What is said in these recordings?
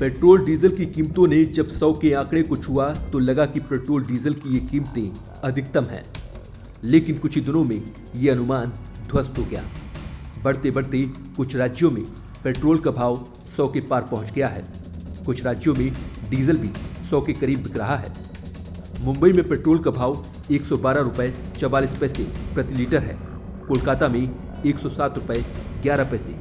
Petrol diesel की कीमतों ने जब 100 के आंकड़े को छुआ तो लगा कि पेट्रोल डीजल की ये कीमतें अधिकतम हैं। लेकिन कुछ ही दिनों में ये अनुमान ध्वस्त हो गया। बढ़ते बढ़ते कुछ राज्यों में पेट्रोल का भाव 100 के पार पहुंच गया है। कुछ राज्यों में डीजल भी 100 के करीब बिक रहा है। मुंबई में पेट्रोल का भाव 112 रुपए 44 पैसे प्रति लीटर है। कोलकाता में 107 रुपए 11 पैसे,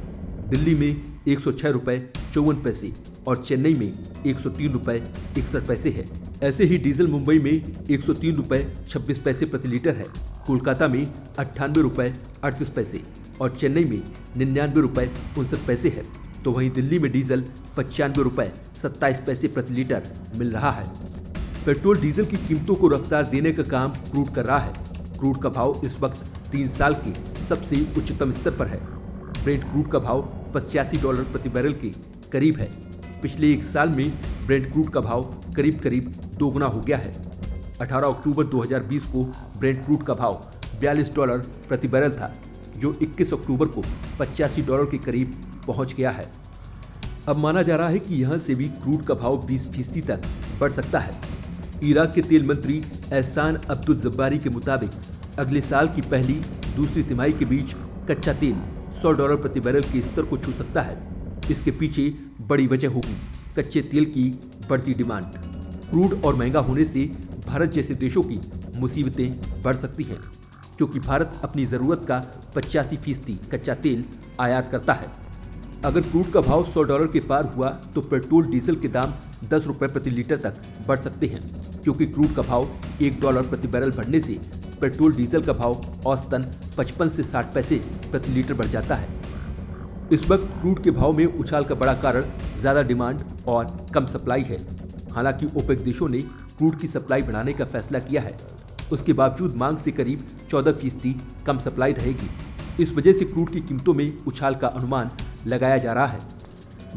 दिल्ली में 106 रुपए 54 पैसे और चेन्नई में 103 रुपए 61 पैसे है। ऐसे ही डीजल मुंबई में 103 रुपए 26 पैसे प्रति लीटर है। कोलकाता में 98 रुपए 38 पैसे और चेन्नई में 99 रुपए 59 पैसे है। तो वहीं दिल्ली में डीजल 95 रुपए 27 पैसे प्रति लीटर मिल रहा है। पेट्रोल डीजल की कीमतों को रफ्तार देने का काम क्रूड कर रहा है। क्रूड का भाव इस वक्त 3 साल के सबसे उच्चतम स्तर पर है। ब्रेंट क्रूड का भाव $85 प्रति बैरल के करीब है। पिछले एक साल में ब्रेंट क्रूड का भाव करीब करीब दोगुना हो गया है। 18 अक्टूबर 2020 को ब्रेंट क्रूड का भाव $42 प्रति बैरल था, जो 21 अक्टूबर को $85 के करीब पहुंच गया है। अब माना जा रहा है कि यहां से भी क्रूड का भाव 20% तक बढ़ सकता है। इराक के तेल मंत्री एहसान अब्दुल जब्बारी के मुताबिक अगले साल की पहली दूसरी तिमाही के बीच कच्चा तेल $100 प्रति बैरल के स्तर को छू सकता है। इसके पीछे बड़ी वजह होगी कच्चे तेल की बढ़ती डिमांड। क्रूड और महंगा होने से भारत जैसे देशों की मुसीबतें बढ़ सकती हैं, क्योंकि भारत अपनी जरूरत का 85% कच्चा तेल आयात करता है। अगर क्रूड का भाव $100 के पार हुआ तो पेट्रोल डीजल के दाम $10 प्रति लीटर तक बढ़ सकते हैं, क्योंकि क्रूड का भाव $1 प्रति बैरल बढ़ने से पेट्रोल डीजल का भाव औसतन 55 से 60 पैसे प्रति लीटर बढ़ जाता है। इस वक्त क्रूड के भाव में उछाल का बड़ा कारण ज्यादा डिमांड और कम सप्लाई है। हालांकि ओपेक देशों ने क्रूड की सप्लाई बढ़ाने का फैसला किया है। उसके बावजूद मांग से करीब 14% कम सप्लाई रहेगी। इस वजह से क्रूड की कीमतों में उछाल का अनुमान लगाया जा रहा है।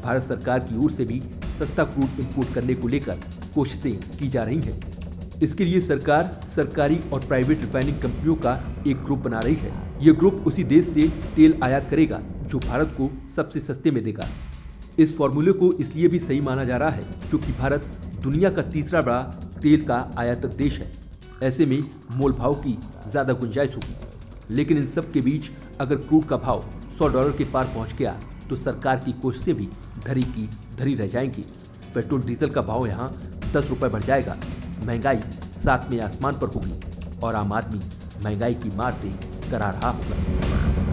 भारत सरकार की ओर से भी सस्ता क्रूड इंपोर्ट करने को लेकर कोशिशें की जा रही हैं। इसके लिए सरकार सरकारी और प्राइवेट रिफाइनिंग कंपनियों का एक ग्रुप बना रही है। यह ग्रुप उसी देश से तेल आयात करेगा जो भारत को सबसे सस्ते में देगा। इस फॉर्मूले को इसलिए भी सही माना जा रहा है क्योंकि भारत दुनिया का तीसरा बड़ा तेल का आयातक देश है। ऐसे में मोल भाव की ज्यादा गुंजाइश होगी। लेकिन इन सब के बीच अगर क्रूड का भाव $100 के पार पहुंच गया तो सरकार की कोशिशें भी धरी की धरी रह जाएंगी। पेट्रोल डीजल का भाव यहाँ 10 रुपए बढ़ जाएगा। महंगाई साथ में आसमान पर होगी और आम आदमी महंगाई की मार से करा रहा होगा।